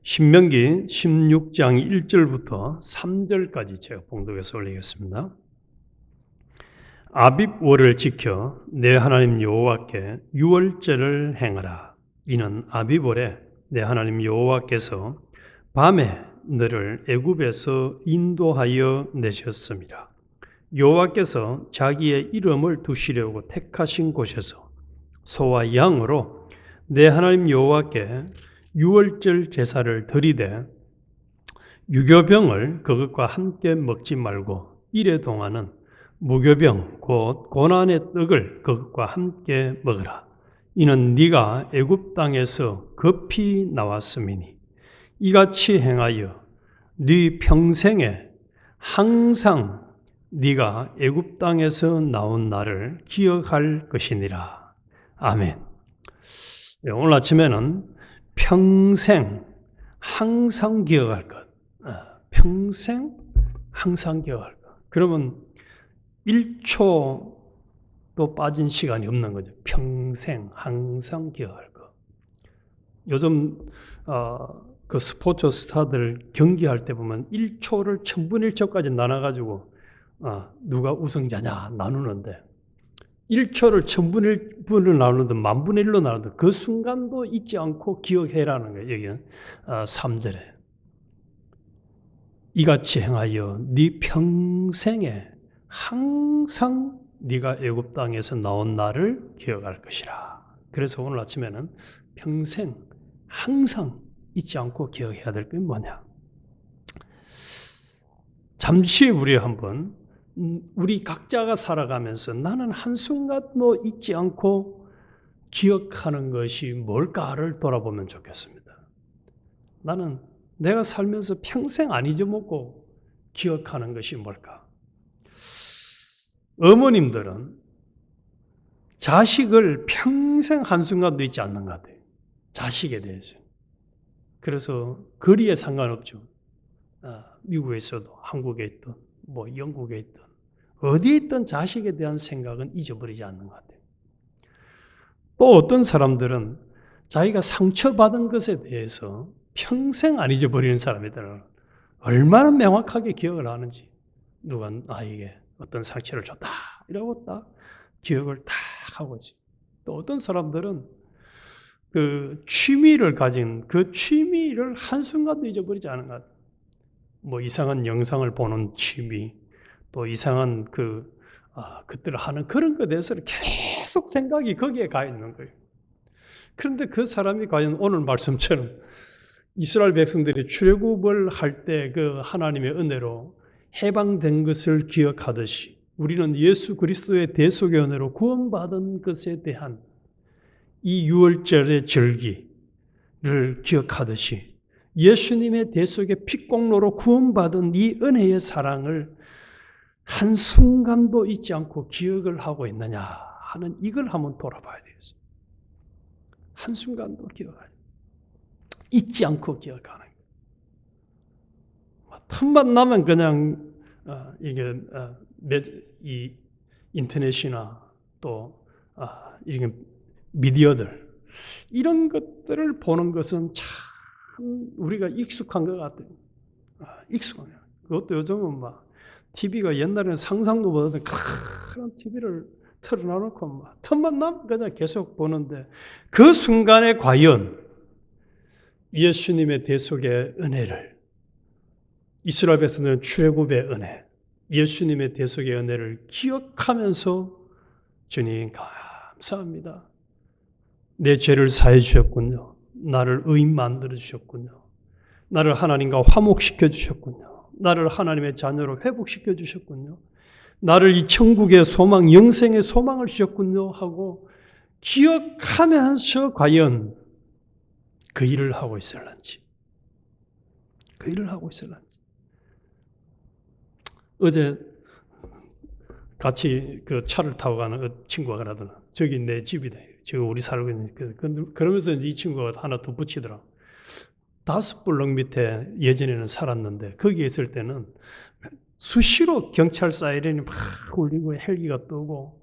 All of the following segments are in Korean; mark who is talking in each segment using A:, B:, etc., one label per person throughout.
A: 신명기 16장 1절부터 3절까지 제가 봉독해서 올리겠습니다. 아빕월을 지켜 내 하나님 여호와께 유월절을 행하라. 이는 아빕월에 내 하나님 여호와께서 밤에 너를 애굽에서 인도하여 내셨습니다. 여호와께서 자기의 이름을 두시려고 택하신 곳에서 소와 양으로 내 하나님 여호와께 유월절 제사를 드리되 유교병을 그것과 함께 먹지 말고 이래 동안은 무교병 곧 고난의 떡을 그것과 함께 먹으라. 이는 네가 애굽 땅에서 급히 나왔음이니 이같이 행하여 네 평생에 항상 네가 애굽 땅에서 나온 날을 기억할 것이니라. 아멘. 오늘 아침에는 평생 항상 기억할 것. 평생 항상 기억할 것. 그러면 1초도 빠진 시간이 없는 거죠. 평생 항상 기억할 것. 요즘 그 스포츠 스타들 경기할 때 보면 1초를 1000분의 1초까지 나눠가지고 누가 우승자냐 나누는데 1초를 1000분의 1을 나누든 10,000분의 1로 나누든 그 순간도 잊지 않고 기억해라는 거예요. 여기는 3절에 이같이 행하여 네 평생에 항상 네가 애굽 땅에서 나온 날을 기억할 것이라. 그래서 오늘 아침에는 평생 항상 잊지 않고 기억해야 될 게 뭐냐. 잠시 우리 각자가 살아가면서 나는 한순간도 잊지 않고 기억하는 것이 뭘까를 돌아보면 좋겠습니다. 나는 내가 살면서 평생 안 잊어먹고 기억하는 것이 뭘까? 어머님들은 자식을 평생 한순간도 잊지 않는 것 같아요. 자식에 대해서. 그래서 거리에 상관없죠. 미국에 있어도 한국에 있든 영국에 있든 어디에 있든 자식에 대한 생각은 잊어버리지 않는 것 같아요. 또 어떤 사람들은 자기가 상처받은 것에 대해서 평생 안 잊어버리는 사람이더라고요. 얼마나 명확하게 기억을 하는지. 누가 나에게 어떤 상처를 줬다 이러고 딱 기억을 딱 하고 있어요. 또 어떤 사람들은 그 취미를 가진 그 취미를 한순간도 잊어버리지 않은 것 같아요. 이상한 영상을 보는 취미, 또 이상한 그들을 하는 그런 것에 대해서 계속 생각이 거기에 가 있는 거예요. 그런데 그 사람이 과연 오늘 말씀처럼 이스라엘 백성들이 출애굽을 할 때 그 하나님의 은혜로 해방된 것을 기억하듯이 우리는 예수 그리스도의 대속의 은혜로 구원받은 것에 대한 이 유월절의 절기를 기억하듯이 예수님의 대속의 피공로로 구원받은 이 은혜의 사랑을 한순간도 잊지 않고 기억을 하고 있느냐 하는 이걸 한번 돌아봐야 되겠어요. 한순간도 기억하죠. 잊지 않고 기억하는 거예요. 틈만 나면 그냥 이 인터넷이나 또 이런 미디어들 이런 것들을 보는 것은 참 우리가 익숙한 것 같아요. 익숙한 것. 그것도 요즘은 TV가 옛날에는 상상도 못하던 큰 TV를 틀어놔놓고 틈만 나면 그냥 계속 보는데 그 순간에 과연 예수님의 대속의 은혜를 이스라엘 백성들은 출애굽의 은혜, 예수님의 대속의 은혜를 기억하면서 주님 감사합니다. 내 죄를 사해 주셨군요. 나를 의인 만들어 주셨군요. 나를 하나님과 화목시켜 주셨군요. 나를 하나님의 자녀로 회복시켜 주셨군요. 나를 이 천국의 소망, 영생의 소망을 주셨군요 하고 기억하면서 과연 그 일을 하고 있을런지. 그 일을 하고 있을런지. 어제 같이 그 차를 타고 가는 친구가 그러더라. 저기 내 집이다. 저기 우리 살고 있는. 그러면서 이제 이 친구가 하나 더 붙이더라. 5블럭 밑에 예전에는 살았는데 거기에 있을 때는 수시로 경찰 사이렌이 막 울리고 헬기가 뜨고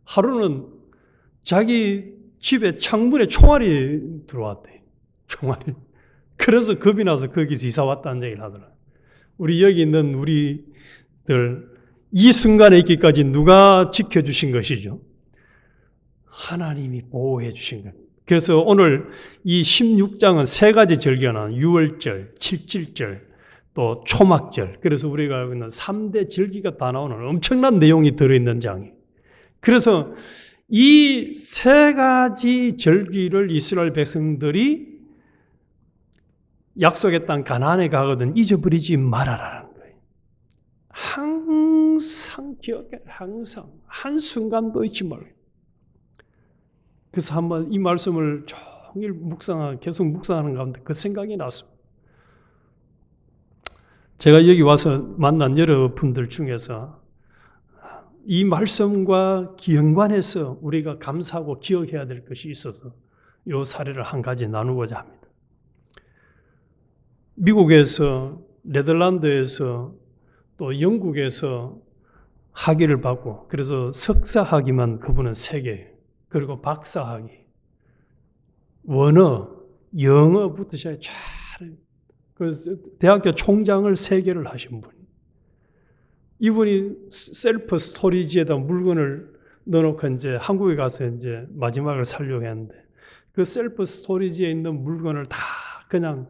A: 하루는 자기 집에 창문에 총알이 들어왔대. 총알이. 그래서 겁이 나서 거기서 이사 왔다는 얘기를 하더라. 우리 여기 있는 우리들 이 순간에 있기까지 누가 지켜주신 것이죠? 하나님이 보호해 주신 것. 그래서 오늘 이 16장은 세 가지 절기가 나와요. 유월절, 칠칠절, 또 초막절. 그래서 우리가 알고 있는 3대 절기가 다 나오는 엄청난 내용이 들어있는 장이에요. 그래서 이 세 가지 절기를 이스라엘 백성들이 약속의 땅 가나안에 가거든 잊어버리지 말아라는 거예요. 항상 기억해. 항상. 한순간도 잊지 말고. 그래서 한번 이 말씀을 종일 계속 묵상하는 가운데 그 생각이 났습니다. 제가 여기 와서 만난 여러분들 중에서 이 말씀과 연관해서 우리가 감사하고 기억해야 될 것이 있어서 이 사례를 한 가지 나누고자 합니다. 미국에서, 네덜란드에서, 또 영국에서 학위를 받고, 그래서 석사학위만 그분은 3개, 그리고 박사학위, 원어, 영어부터 시작해 그 대학교 총장을 3개를 하신 분. 이분이 셀프 스토리지에다 물건을 넣어놓고 이제 한국에 가서 이제 마지막을 살려고 했는데 그 셀프 스토리지에 있는 물건을 다 그냥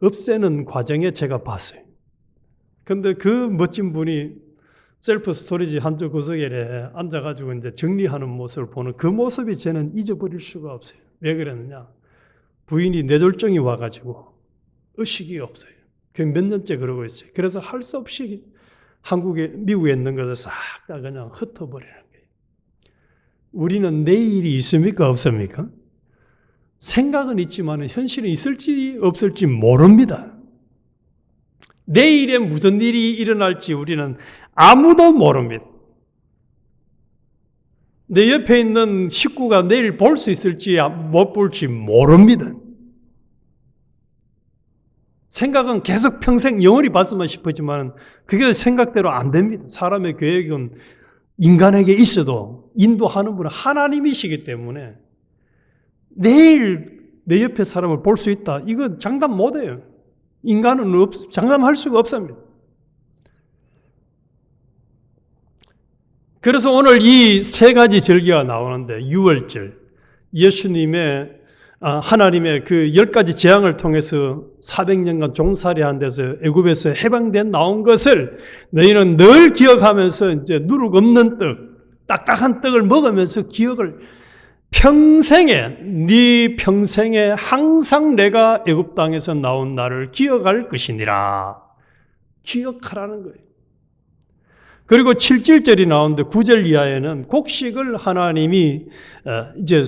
A: 없애는 과정에 제가 봤어요. 근데 그 멋진 분이 셀프 스토리지 한쪽 구석에 앉아가지고 이제 정리하는 모습을 보는 그 모습이 저는 잊어버릴 수가 없어요. 왜 그랬느냐? 부인이 뇌졸중이 와가지고 의식이 없어요. 그 몇 년째 그러고 있어요. 그래서 할 수 없이 미국에 있는 것을 싹 다 그냥 흩어버리는 거예요. 우리는 내일이 있습니까? 없습니까? 생각은 있지만 현실은 있을지 없을지 모릅니다. 내일에 무슨 일이 일어날지 우리는 아무도 모릅니다. 내 옆에 있는 식구가 내일 볼 수 있을지 못 볼지 모릅니다. 생각은 계속 평생 영원히 봤으면 싶었지만 그게 생각대로 안 됩니다. 사람의 계획은 인간에게 있어도 인도하는 분은 하나님이시기 때문에 내일 내 옆에 사람을 볼 수 있다. 이거 장담 못해요. 인간은 장담할 수가 없습니다. 그래서 오늘 이 3가지 절기가 나오는데 유월절, 예수님의 하나님의 그 10가지 재앙을 통해서 400년간 종살이한 데서 애굽에서 해방된 나온 것을 너희는 늘 기억하면서 이제 누룩 없는 떡, 딱딱한 떡을 먹으면서 기억을 네 평생에 항상 내가 애굽 땅에서 나온 나를 기억할 것이니라. 기억하라는 거예요. 그리고 7절이 나오는데 9절 이하에는 곡식을 하나님이 이제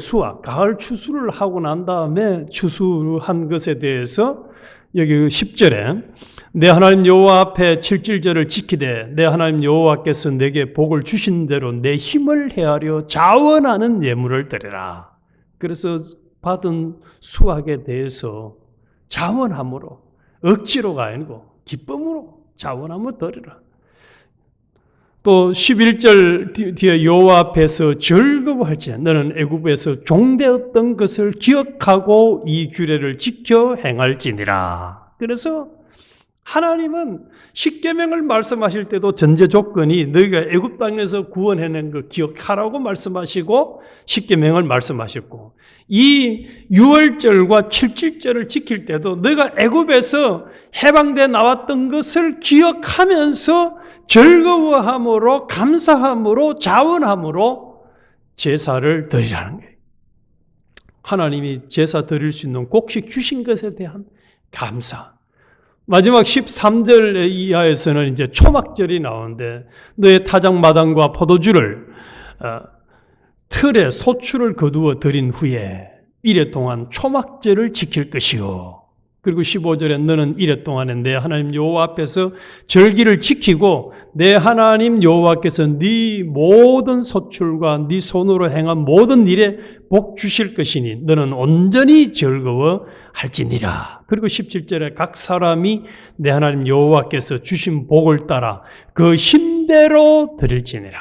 A: 가을 추수를 하고 난 다음에 추수한 것에 대해서 여기 10절에 내 하나님 여호와 앞에 7절을 지키되 내 하나님 여호와께서 내게 복을 주신 대로 내 힘을 헤아려 자원하는 예물을 드리라. 그래서 받은 수확에 대해서 자원함으로 억지로가 아니고 기쁨으로 자원함을 드리라. 또 11절 뒤에 여호와 앞에서 즐거워할지니 너는 애굽에서 종되었던 것을 기억하고 이 규례를 지켜 행할지니라. 그래서 하나님은 십계명을 말씀하실 때도 전제 조건이 너희가 애굽 땅에서 구원해낸 거 기억하라고 말씀하시고 십계명을 말씀하셨고 이 유월절과 칠칠절을 지킬 때도 너희가 애굽에서 해방돼 나왔던 것을 기억하면서 즐거워함으로 감사함으로 자원함으로 제사를 드리라는 거예요. 하나님이 제사 드릴 수 있는 곡식 주신 것에 대한 감사. 마지막 13절 이하에서는 이제 초막절이 나오는데 너의 타작마당과 포도주를 틀에 소출을 거두어 드린 후에 이래 동안 초막절을 지킬 것이요. 그리고 15절에 너는 이래 동안에 내 하나님 여호와 앞에서 절기를 지키고 내 하나님 여호와께서 네 모든 소출과 네 손으로 행한 모든 일에 복 주실 것이니 너는 온전히 즐거워할지니라. 그리고 17절에 각 사람이 내 하나님 여호와께서 주신 복을 따라 그 힘대로 드릴지니라.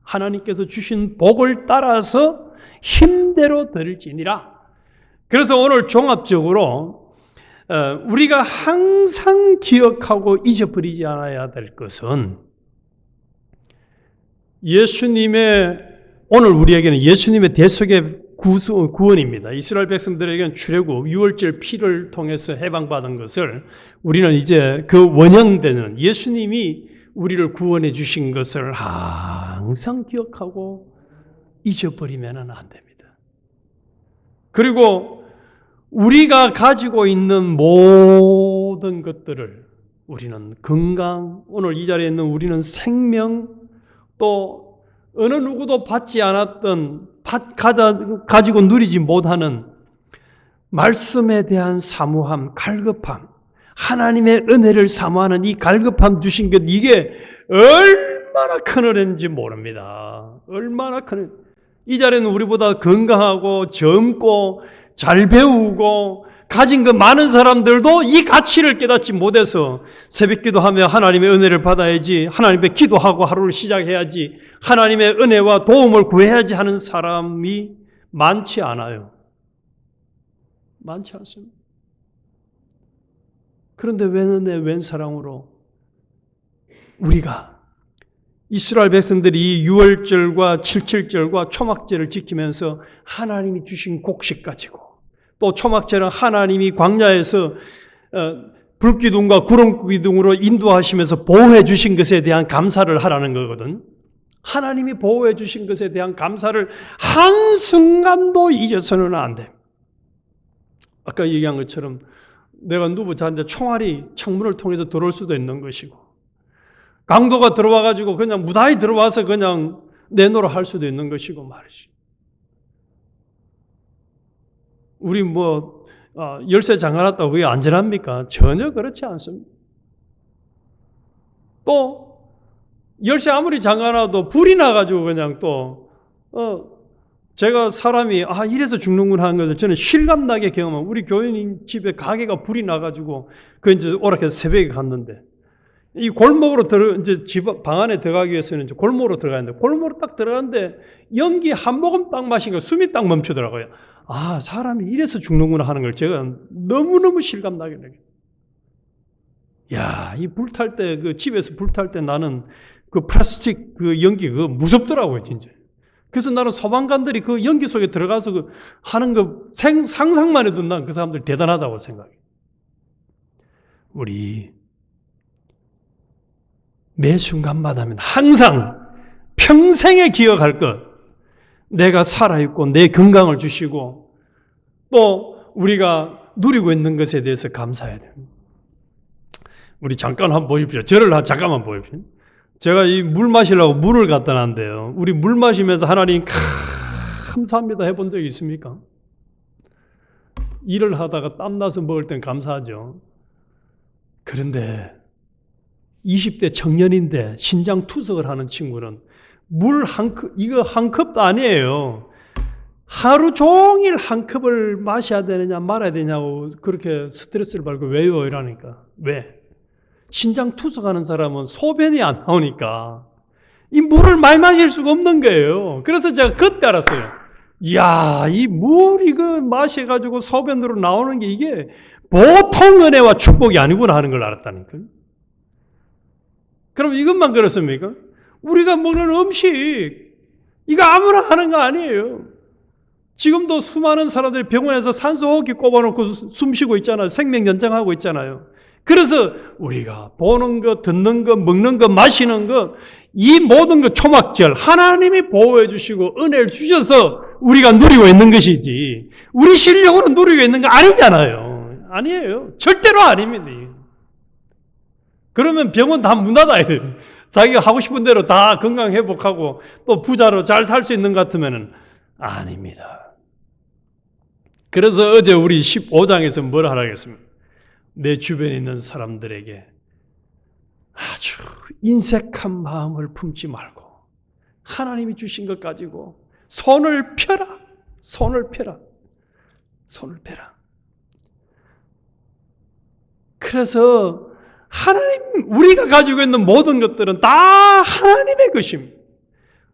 A: 하나님께서 주신 복을 따라서 힘대로 드릴지니라. 그래서 오늘 종합적으로 우리가 항상 기억하고 잊어버리지 않아야 될 것은 오늘 우리에게는 예수님의 대속의 구원입니다. 이스라엘 백성들에게는 출애굽, 유월절 피를 통해서 해방받은 것을 우리는 이제 그 원형되는 예수님이 우리를 구원해 주신 것을 항상 기억하고 잊어버리면 안 됩니다. 그리고 우리가 가지고 있는 모든 것들을 우리는 건강, 오늘 이 자리에 있는 우리는 생명, 또 어느 누구도 받지 않았던 가지고 누리지 못하는 말씀에 대한 사모함, 갈급함, 하나님의 은혜를 사모하는 이 갈급함 주신 것, 이게 얼마나 큰 은혜인지 모릅니다. 얼마나 큰, 이 자리는 우리보다 건강하고 젊고 잘 배우고 가진 것 많은 사람들도 이 가치를 깨닫지 못해서 새벽 기도하며 하나님의 은혜를 받아야지, 하나님의 기도하고 하루를 시작해야지, 하나님의 은혜와 도움을 구해야지 하는 사람이 많지 않아요. 많지 않습니다. 그런데 웬 은혜, 웬 사랑으로 우리가 이스라엘 백성들이 이 유월절과 칠칠절과 초막절을 지키면서 하나님이 주신 곡식 가지고, 또 초막절은 하나님이 광야에서 불기둥과 구름기둥으로 인도하시면서 보호해 주신 것에 대한 감사를 하라는 거거든. 하나님이 보호해 주신 것에 대한 감사를 한순간도 잊어서는 안 돼. 아까 얘기한 것처럼 내가 누구 자는데 총알이 창문을 통해서 들어올 수도 있는 것이고, 강도가 들어와가지고 그냥 무다히 들어와서 그냥 내놓으라 할 수도 있는 것이고 말이지. 우리 열쇠 잠가놨다고 그게 안전합니까? 전혀 그렇지 않습니다. 또 열쇠 아무리 잠가놔도 불이 나가지고 그냥 제가 사람이 이래서 죽는구나 하는 것을 저는 실감나게 경험한, 우리 교인님 집에 가게가 불이 나가지고 이제 오락해서 새벽에 갔는데, 이 골목으로 이제 방 안에 들어가기 위해서는 이제 골목으로 들어가는데, 골목으로 딱 들어가는데 연기 한 모금 딱 마시니까 숨이 딱 멈추더라고요. 사람이 이래서 죽는구나 하는 걸 제가 너무너무 실감나게 느껴요. 이 불탈 때, 집에서 불탈 때 나는 그 플라스틱 연기 그거 무섭더라고요, 진짜. 그래서 나는 소방관들이 그 연기 속에 들어가서 하는 거 상상만 해도 난 그 사람들 대단하다고 생각해요. 우리 매 순간마다면 항상 평생에 기억할 것, 내가 살아있고 내 건강을 주시고 또 우리가 누리고 있는 것에 대해서 감사해야 돼요. 우리 잠깐 한번 보십시오. 저를 잠깐만 보십시오. 제가 이 물 마시려고 물을 갖다 놨는데요, 우리 물 마시면서 하나님 감사합니다 해본 적이 있습니까? 일을 하다가 땀나서 먹을 땐 감사하죠. 그런데 20대 청년인데 신장 투석을 하는 친구는 물 한 컵, 이거 한 컵도 아니에요. 하루 종일 한 컵을 마셔야 되느냐 말아야 되냐고 그렇게 스트레스를 받고 왜요? 이러니까. 왜? 신장 투석하는 사람은 소변이 안 나오니까 이 물을 많이 마실 수가 없는 거예요. 그래서 제가 그때 알았어요. 이 물 이거 마셔가지고 소변으로 나오는 게 이게 보통 은혜와 축복이 아니구나 하는 걸 알았다니까요. 그럼 이것만 그렇습니까? 우리가 먹는 음식, 이거 아무나 하는 거 아니에요. 지금도 수많은 사람들이 병원에서 산소호흡기 꼽아놓고 숨 쉬고 있잖아요. 생명 연장하고 있잖아요. 그래서 우리가 보는 것, 듣는 것, 먹는 것, 마시는 것, 이 모든 것 초막절 하나님이 보호해 주시고 은혜를 주셔서 우리가 누리고 있는 것이지, 우리 실력으로 누리고 있는 거 아니잖아요. 아니에요. 절대로 아닙니다. 그러면 병원 다 문 닫아야 돼요. 자기가 하고 싶은 대로 다 건강 회복하고 또 부자로 잘 살 수 있는 것 같으면 아닙니다. 그래서 어제 우리 15장에서 뭘 하라 했습니까? 내 주변에 있는 사람들에게 아주 인색한 마음을 품지 말고 하나님이 주신 것 가지고 손을 펴라. 손을 펴라. 손을 펴라. 그래서 하나님, 우리가 가지고 있는 모든 것들은 다 하나님의 것입니다.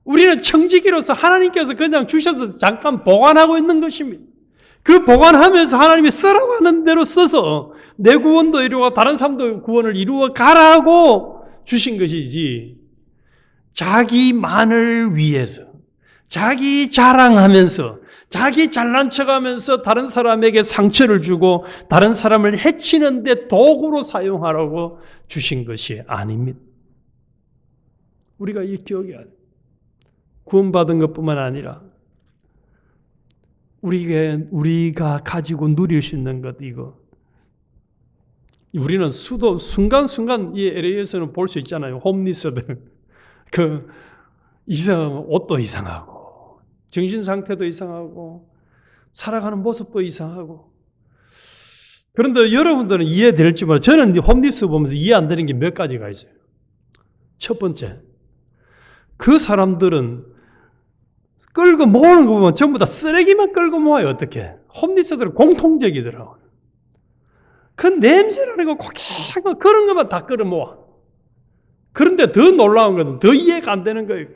A: 우리는 청지기로서 하나님께서 그냥 주셔서 잠깐 보관하고 있는 것입니다. 그 보관하면서 하나님이 쓰라고 하는 대로 써서 내 구원도 이루고 다른 사람도 구원을 이루어 가라고 주신 것이지, 자기만을 위해서, 자기 자랑하면서, 자기 잘난 척하면서 다른 사람에게 상처를 주고 다른 사람을 해치는 데 도구로 사용하라고 주신 것이 아닙니다. 우리가 이 기억해야 돼요. 구원받은 것뿐만 아니라 우리가 가지고 누릴 수 있는 것, 이거. 우리는 순간순간 이 LA에서는 볼 수 있잖아요. 홈리스들. 옷도 이상하고, 정신 상태도 이상하고, 살아가는 모습도 이상하고. 그런데 여러분들은 이해될지 몰라요. 저는 홈리스 보면서 이해 안 되는 게 몇 가지가 있어요. 첫 번째, 그 사람들은 끌고 모으는 거 보면 전부 다 쓰레기만 끌고 모아요. 어떻게? 홈리스들은 공통적이더라고요. 그 냄새나는 거 고개가 그런 것만 다 끌어 모아. 그런데 더 놀라운 것은 더 이해가 안 되는 거예요.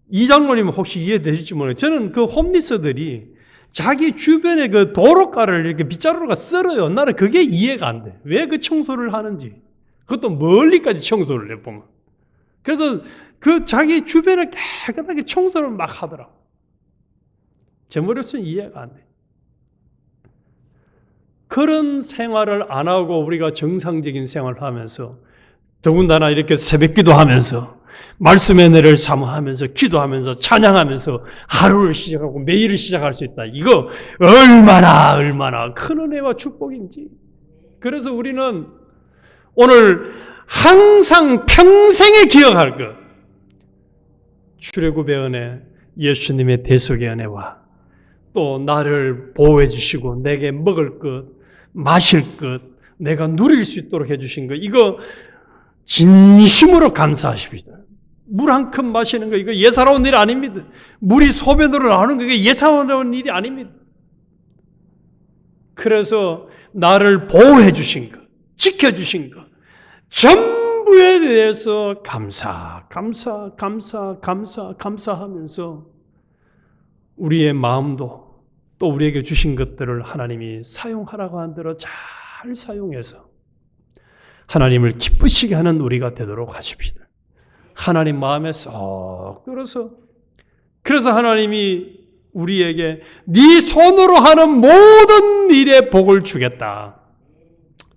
A: 이 장로님은 혹시 이해되실지 모르겠어요. 저는 그 홈리스들이 자기 주변에 그 도로가를 이렇게 빗자루가 썰어요. 나는 그게 이해가 안 돼. 왜 그 청소를 하는지. 그것도 멀리까지 청소를 해보면. 그래서 그 자기 주변을 깨끗하게 청소를 막 하더라고. 제 머릿속은 이해가 안 돼. 그런 생활을 안 하고 우리가 정상적인 생활을 하면서, 더군다나 이렇게 새벽기도 하면서 말씀의 은혜를 사모하면서 기도하면서 찬양하면서 하루를 시작하고 매일을 시작할 수 있다. 이거 얼마나 큰 은혜와 축복인지. 그래서 우리는 오늘 항상 평생에 기억할 것, 출애굽의 은혜, 예수님의 대속의 은혜와 또 나를 보호해 주시고 내게 먹을 것, 마실 것, 내가 누릴 수 있도록 해주신 것, 이거 진심으로 감사하십니다. 물 한 컵 마시는 거, 이거 예사로운 일 아닙니다. 물이 소변으로 나오는 거, 이게 예사로운 일이 아닙니다. 그래서 나를 보호해 주신 것, 지켜주신 것, 전부에 대해서 감사하면서 우리의 마음도 또 우리에게 주신 것들을 하나님이 사용하라고 한 대로 잘 사용해서 하나님을 기쁘시게 하는 우리가 되도록 하십시다. 하나님 마음에 쏙 들어서, 그래서 하나님이 우리에게 네 손으로 하는 모든 일에 복을 주겠다.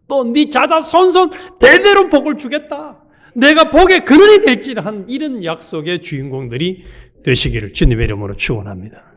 A: 또 네 자자손손 대대로 복을 주겠다. 내가 복의 근원이 될지라 한 이런 약속의 주인공들이 되시기를 주님의 이름으로 축원합니다.